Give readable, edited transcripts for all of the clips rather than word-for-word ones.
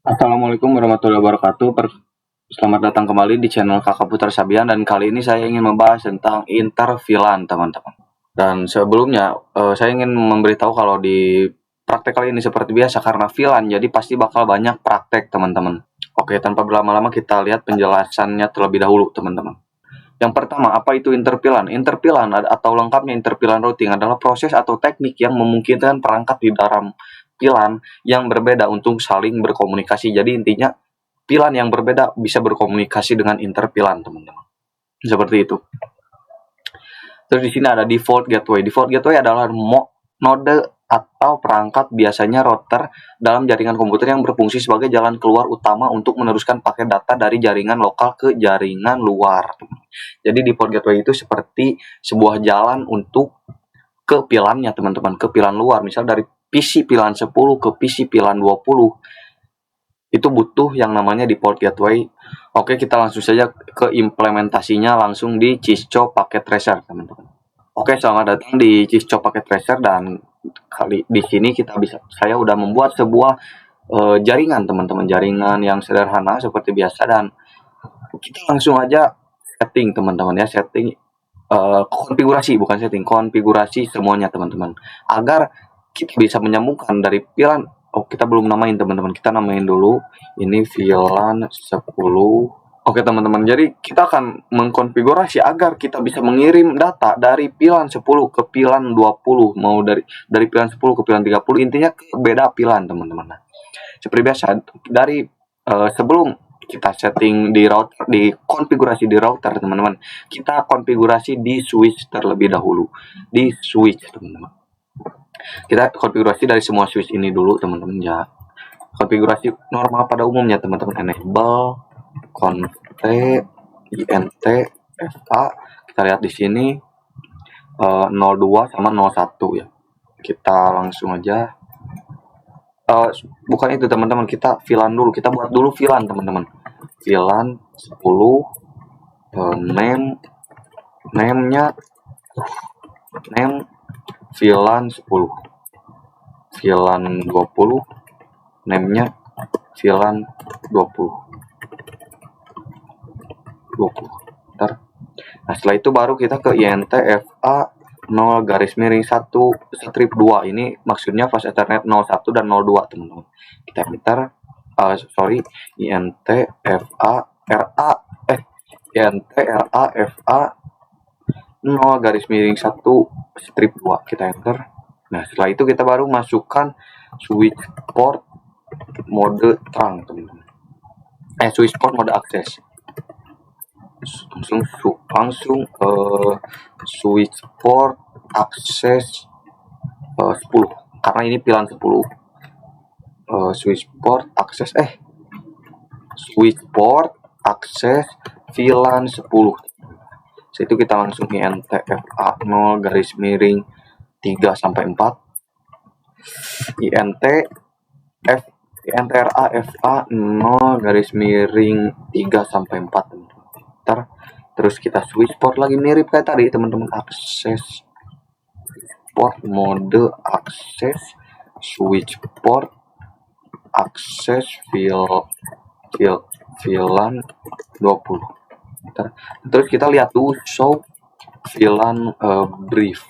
Assalamualaikum warahmatullahi wabarakatuh. Selamat datang kembali di channel Kakak Putra Sabian dan kali ini saya ingin membahas tentang intervilan, teman-teman. Dan sebelumnya saya ingin memberitahu kalau di praktek kali ini seperti biasa karena filan jadi pasti bakal banyak praktek, teman-teman. Oke, tanpa berlama-lama kita lihat penjelasannya terlebih dahulu, teman-teman. Yang pertama, apa itu interpilan? Interpilan atau lengkapnya interpilan routing adalah proses atau teknik yang memungkinkan perangkat di dalam pilan yang berbeda untuk saling berkomunikasi. Jadi intinya pilan yang berbeda bisa berkomunikasi dengan interpilan, teman-teman. Seperti itu. Terus di sini ada default gateway. Default gateway adalah node atau perangkat biasanya router dalam jaringan komputer yang berfungsi sebagai jalan keluar utama untuk meneruskan paket data dari jaringan lokal ke jaringan luar. Jadi default gateway itu seperti sebuah jalan untuk ke pilannya, teman-teman, ke pilan luar. Misal dari PC pilan 10 ke PC pilan 20 itu butuh yang namanya default gateway. Oke, kita langsung saja ke implementasinya langsung di Cisco Packet Tracer, teman-teman. Oke, selamat datang di Cisco Packet Tracer dan kali di sini saya udah membuat sebuah jaringan, teman-teman, jaringan yang sederhana seperti biasa dan kita langsung aja setting, teman-teman, ya, setting konfigurasi, bukan setting, konfigurasi semuanya, teman-teman, agar kita bisa menyambungkan dari pilan. Kita belum namain, teman-teman, kita namain dulu ini VLAN 10. Oke, teman-teman, jadi kita akan mengkonfigurasi agar kita bisa mengirim data dari pilan 10 ke pilan 20, mau dari pilan 10 ke pilan 30, intinya ke beda pilan, teman-teman. Nah, seperti biasa, dari sebelum kita setting di router, di konfigurasi di router, teman-teman, kita konfigurasi di switch terlebih dahulu. Di switch, teman-teman, kita konfigurasi dari semua switch ini dulu, teman-teman, ya. Konfigurasi normal pada umumnya, teman-teman, enable conf int fa. Kita lihat di sini 02 sama 01, ya. Kita langsung aja bukan itu, teman-teman, kita VLAN dulu, kita buat dulu VLAN, teman-teman. VLAN 10, name-nya name VLAN 10, VLAN 20, name-nya VLAN 20. Ntar. Nah, setelah itu baru kita ke INTFA 0 strip 2. Ini maksudnya fast ethernet 01 dan 02, teman-teman. Kita enter INTFA RA INTRAFA 0 strip 2. Kita enter. Nah, setelah itu kita baru masukkan switch port mode terang, teman-teman. Switch port mode akses. Langsung switch port akses 10 karena ini pilan 10. Switch port akses VLAN 10. Itu kita langsung INTFA 0 sampai 4 INTRAFA 0 sampai 4, teman-teman. Terus kita switch port lagi mirip kayak tadi, teman-teman, akses port mode akses switch port akses VLAN 20. Terus kita lihat tuh show VLAN brief.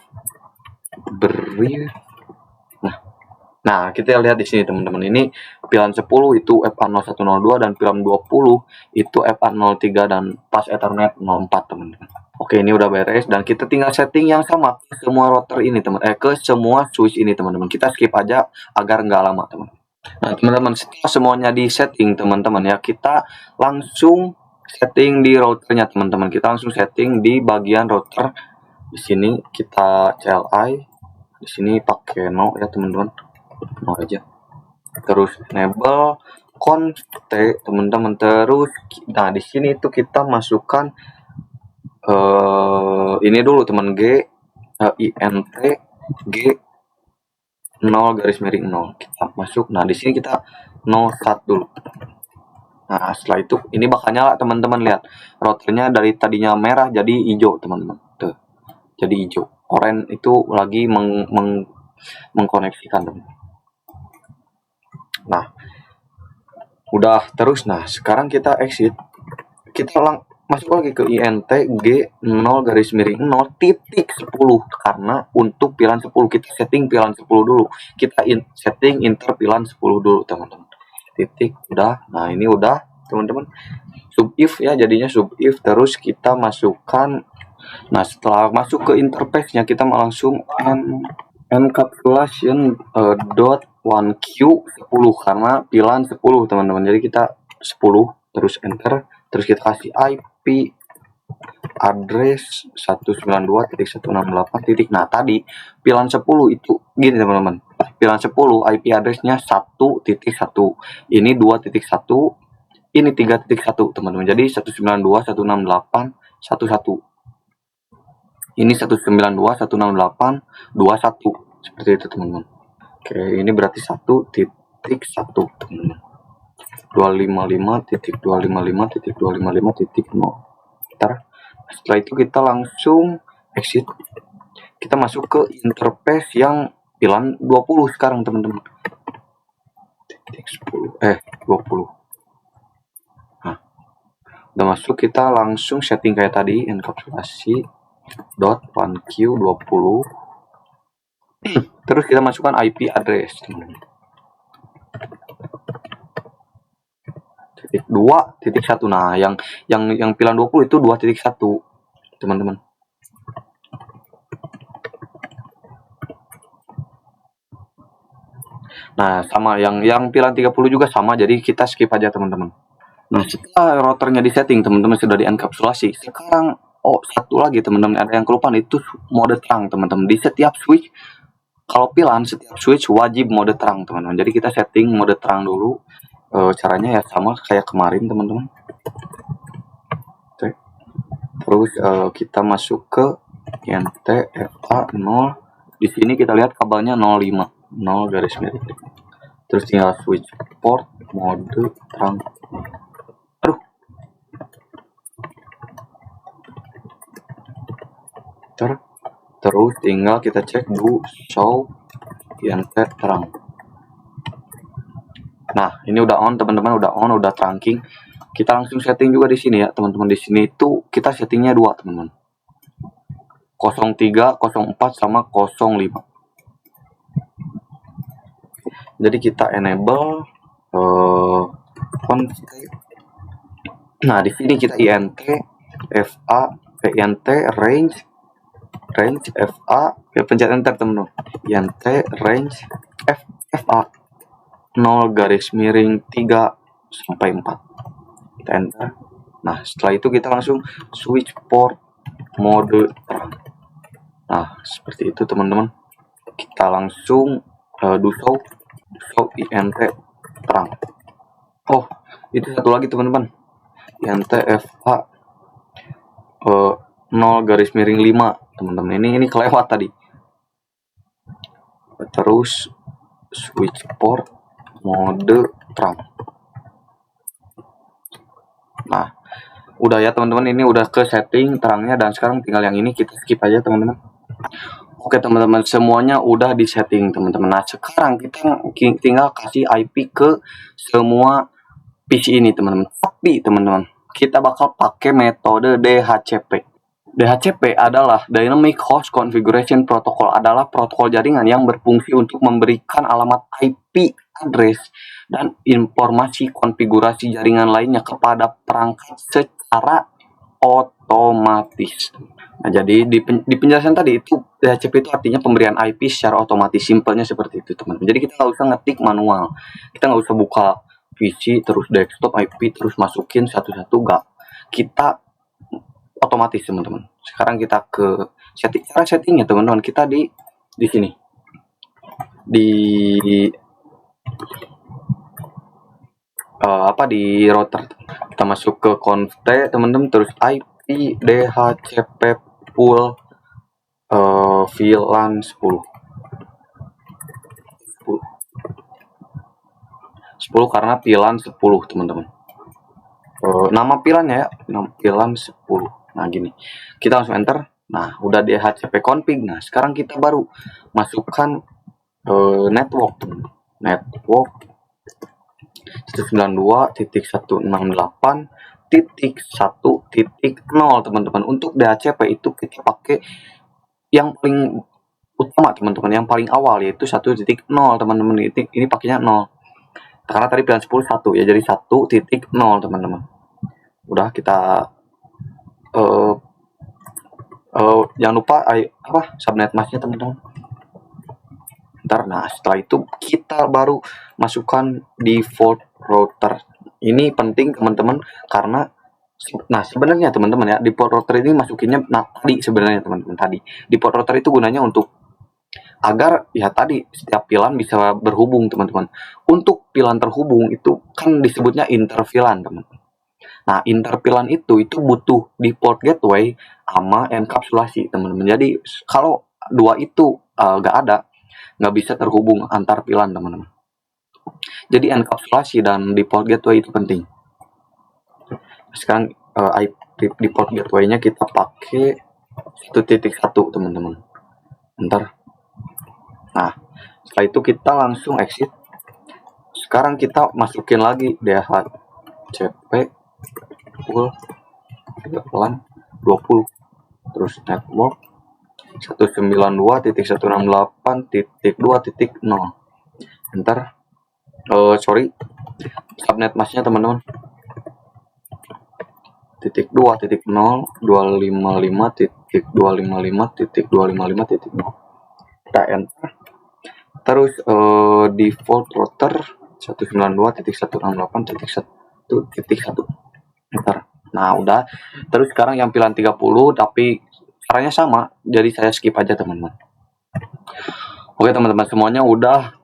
Nah, kita lihat di sini, teman-teman. Ini pilan 10 itu FA0102 dan pilan 20 itu FA03 dan pas Ethernet 04, teman-teman. Oke, ini udah beres dan kita tinggal setting yang sama ke semua router ini, ke semua switch ini, teman-teman. Kita skip aja agar nggak lama, teman-teman. Nah, teman-teman, setelah semuanya di setting, teman-teman, ya, kita langsung setting di routernya, teman-teman. Kita langsung setting di bagian router. Di sini kita CLI, di sini pakai no, ya, teman-teman. No aja. Terus enable conf t, teman-teman. Terus nah di sini itu kita masukkan ini dulu, teman, int g 0 kita masuk. Nah, di sini kita 01 dulu. Nah, setelah itu ini bakal nyala, teman-teman. Lihat routernya dari tadinya merah jadi hijau, teman-teman. Tuh, jadi hijau. Orange itu lagi mengkoneksikan, teman. Nah, Udah terus. Nah, sekarang kita exit. Kita masuk lagi ke INT G0 _ 0 karena untuk pilihan 10 kita setting pilihan 10 dulu. Kita setting inter pilihan 10 dulu, teman-teman. Titik udah. Nah, ini udah, teman-teman. Sub if ya, jadinya sub if, terus kita masukkan. Nah, setelah masuk ke interface-nya kita langsung encapsulation dot 1Q 10 karena pilihan 10, teman-teman. Jadi kita 10 terus enter, terus kita kasih IP address 192.168. Nah, tadi pilihan 10 itu gini, teman-teman. Pilihan 10 IP address-nya 1.1. Ini 2.1, ini 3.1, teman-teman. Jadi 192.168.11. Ini 192.168.21. Seperti itu, teman-teman. Oke, ini berarti 1.1, teman-teman. 255.255.255.0. Setelah itu kita langsung exit. Kita masuk ke interface yang pilihan 20 sekarang, teman-teman. Titik 20. Nah, udah masuk, kita langsung setting kayak tadi, enkapsulasi dot 1Q 20. Terus kita masukkan IP address, teman-teman. 2.1. Nah, yang pilihan 20 itu 2.1, teman-teman. Nah, sama yang pilihan 30 juga sama, jadi kita skip aja, teman-teman. Nah, setelah routernya disetting, teman-teman, sudah dienkapsulasi. Sekarang satu lagi, teman-teman, ada yang kelupaan, itu mode terang, teman-teman. Di setiap switch, kalau pilihan setiap switch wajib mode terang, teman-teman. Jadi kita setting mode terang dulu. Caranya ya sama kayak kemarin, teman-teman. Terus kita masuk ke INT FA0. Di sini kita lihat kabelnya 05, 0 garis miring. Terus tinggal switch port mode terang. Terus tinggal kita cek do show INT terang. Nah, ini udah on, teman-teman, udah trunking. Kita langsung setting juga di sini ya, teman-teman. Di sini itu kita settingnya 2, teman-teman. 03, 04 sama 05. Jadi kita enable nah, di sini kita INT range FA, pencet enter, teman-teman. INT range FA 0 garis miring 3 sampai 4. Kita enter. Nah, setelah itu kita langsung switch port mode terang. Nah, seperti itu, teman-teman. Kita langsung do show INT terang. Oh, itu satu lagi, teman-teman. INT FA 0 garis miring 5, teman-teman. Ini kelewat tadi. Terus switch port mode terang. Nah, udah ya, teman-teman, ini udah ke setting terangnya, dan sekarang tinggal yang ini kita skip aja, teman-teman. Oke, teman-teman, semuanya udah di setting, teman-teman. Nah, sekarang kita tinggal kasih IP ke semua PC ini, teman-teman. Tapi, teman-teman, kita bakal pakai metode DHCP. DHCP adalah Dynamic Host Configuration Protocol, adalah protokol jaringan yang berfungsi untuk memberikan alamat IP address dan informasi konfigurasi jaringan lainnya kepada perangkat secara otomatis. Nah, jadi di penjelasan tadi itu DHCP itu artinya pemberian IP secara otomatis, simpelnya seperti itu, teman-teman. Jadi kita nggak usah ngetik manual, kita nggak usah buka PC terus desktop IP terus masukin satu-satu, nggak. Kita otomatis, teman-teman. Sekarang kita ke setting. Cara settingnya, teman-teman, kita di sini di router. Kita masuk ke conf, teman-teman, terus IP DHCP pool VLAN 10 karena VLAN 10, teman-teman. Nama VLAN-nya ya, nama VLAN 10. Nah, gini. Kita langsung enter. Nah, udah DHCP config. Nah, sekarang kita baru masukkan network, teman-teman. Network 192.168.1.0 teman-teman. Untuk DHCP itu kita pakai yang paling utama teman-teman, yang paling awal yaitu 1.0 teman-teman. Ini pakainya 0 karena tadi pilihan 10 1 ya, jadi 1.0 teman-teman. Udah kita jangan lupa subnet masknya teman-teman. Nah setelah itu kita baru masukkan default router. Ini penting teman-teman karena sebenarnya teman-teman ya, default router ini masukinnya tadi sebenarnya teman-teman, tadi default router itu gunanya untuk agar ya tadi setiap VLAN bisa berhubung teman-teman. Untuk VLAN terhubung itu kan disebutnya inter VLAN teman-teman. Nah inter VLAN itu butuh default gateway sama enkapsulasi teman-teman. Jadi kalau dua itu nggak bisa terhubung antar VLAN teman-teman. Jadi enkapsulasi dan default gateway itu penting. Sekarang default gateway-nya kita pakai 1.1 teman-teman. Ntar. Nah, setelah itu kita langsung exit. Sekarang kita masukin lagi DHCP full 20, terus network 192.168.2.0. Ntar subnet masknya teman-teman, 2.255.255.255.0. kita enter. Terus default router 192.168.1.1. enter. Nah udah. Terus sekarang yang pilihan 30 tapi caranya sama, jadi saya skip aja teman-teman. Oke teman-teman, semuanya udah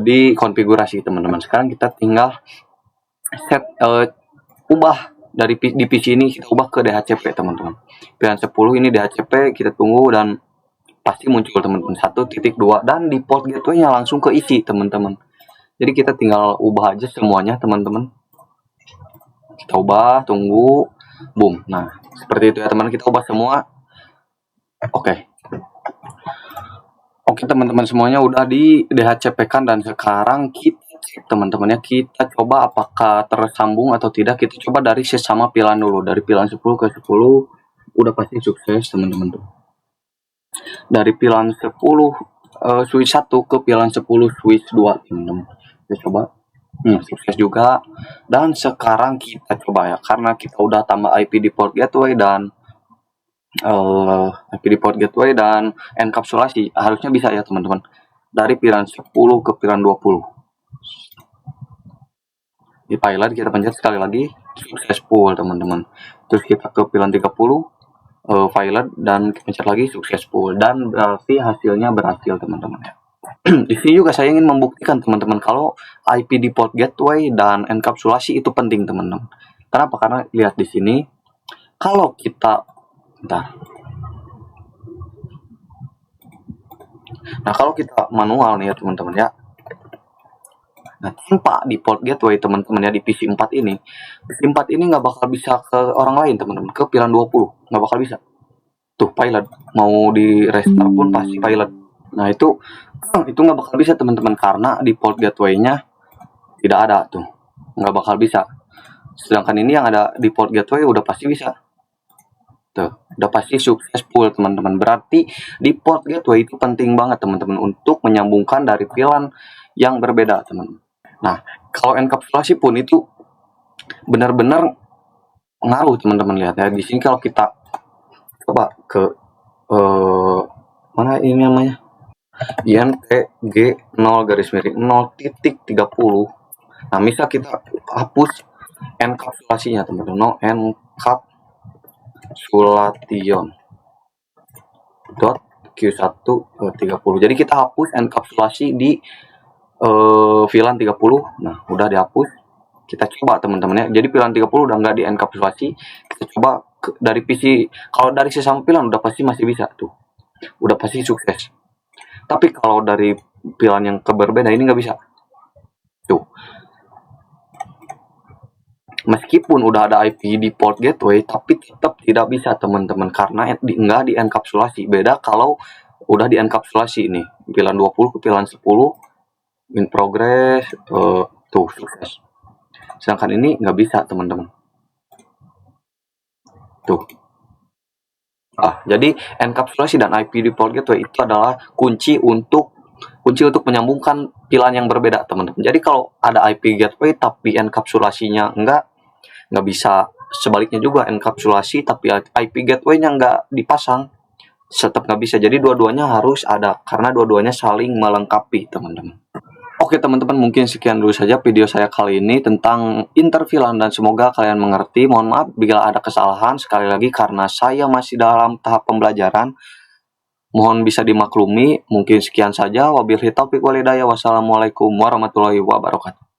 dikonfigurasi teman-teman. Sekarang kita tinggal set ubah dari di PC ini, kita ubah ke DHCP teman-teman. Pilihan 10 ini DHCP, kita tunggu dan pasti muncul teman-teman 1.2 dan default gateway-nya langsung keisi teman-teman. Jadi kita tinggal ubah aja semuanya teman-teman. Kita ubah, tunggu, boom. Nah seperti itu ya teman, kita ubah semua. Oke teman-teman, semuanya udah di DHCP kan, dan sekarang kita cek teman-teman ya, kita coba apakah tersambung atau tidak. Kita coba dari sesama VLAN dulu, dari VLAN 10 ke 10 udah pasti sukses teman-teman tuh. Dari VLAN 10 switch 1 ke VLAN 10 switch 2 teman-teman. Kita coba, sukses juga. Dan sekarang kita coba ya, karena kita udah tambah IP default gateway dan enkapsulasi, harusnya bisa ya teman-teman. Dari VLAN 10 ke VLAN 20 di pilot kita pencet sekali lagi, successful teman-teman. Terus kita ke VLAN 30 pilot dan pencet lagi, successful, dan berarti hasilnya berhasil teman-teman ya. Di sini juga saya ingin membuktikan teman-teman kalau IP default gateway dan enkapsulasi itu penting teman-teman. Kenapa? Karena lihat di sini, kalau kita kalau kita manual nih ya teman-teman ya, nah tanpa default gateway teman-teman ya, di PC 4 ini nggak bakal bisa ke orang lain teman-teman, ke VLAN 20 nggak bakal bisa tuh. Pilot mau di restart pun pasti pilot. Nah itu nggak bakal bisa teman-teman, karena default gateway-nya tidak ada tuh, nggak bakal bisa. Sedangkan ini yang ada default gateway udah pasti bisa tuh, udah pasti successful teman-teman. Berarti default gateway itu penting banget teman-teman untuk menyambungkan dari VLAN yang berbeda teman-teman. Nah kalau enkapsulasi pun itu benar-benar ngaruh teman-teman. Lihat ya di sini, kalau kita coba ke mana ini namanya, INTG 0.0.30. Nah misal kita hapus enkapsulasinya teman-teman, no encapsulation .q1 30. Jadi kita hapus enkapsulasi di VLAN 30. Nah udah dihapus, kita coba teman-teman ya. Jadi VLAN 30 udah nggak di enkapsulasi, kita coba dari PC. Kalau dari sesama VLAN udah pasti masih bisa tuh, udah pasti sukses. Tapi kalau dari VLAN yang berbeda ini nggak bisa tuh. Meskipun udah ada IP default gateway, tapi tetap tidak bisa teman-teman, karena nggak di enkapsulasi. Beda kalau udah di enkapsulasi ini, VLAN 20 ke VLAN 10 in progress, Tuh, sukses. Sedangkan ini nggak bisa, teman-teman. Tuh. Jadi enkapsulasi dan IP default gateway itu adalah kunci untuk menyambungkan VLAN yang berbeda, teman-teman. Jadi kalau ada IP gateway tapi enkapsulasinya nggak bisa. Sebaliknya juga enkapsulasi tapi IP gateway-nya nggak dipasang, tetap nggak bisa. Jadi dua-duanya harus ada karena dua-duanya saling melengkapi, teman-teman. Oke teman-teman, mungkin sekian dulu saja video saya kali ini tentang interVLAN dan semoga kalian mengerti. Mohon maaf bila ada kesalahan, sekali lagi karena saya masih dalam tahap pembelajaran. Mohon bisa dimaklumi. Mungkin sekian saja. Wabillahi taufiq walhidayah. Wassalamualaikum warahmatullahi wabarakatuh.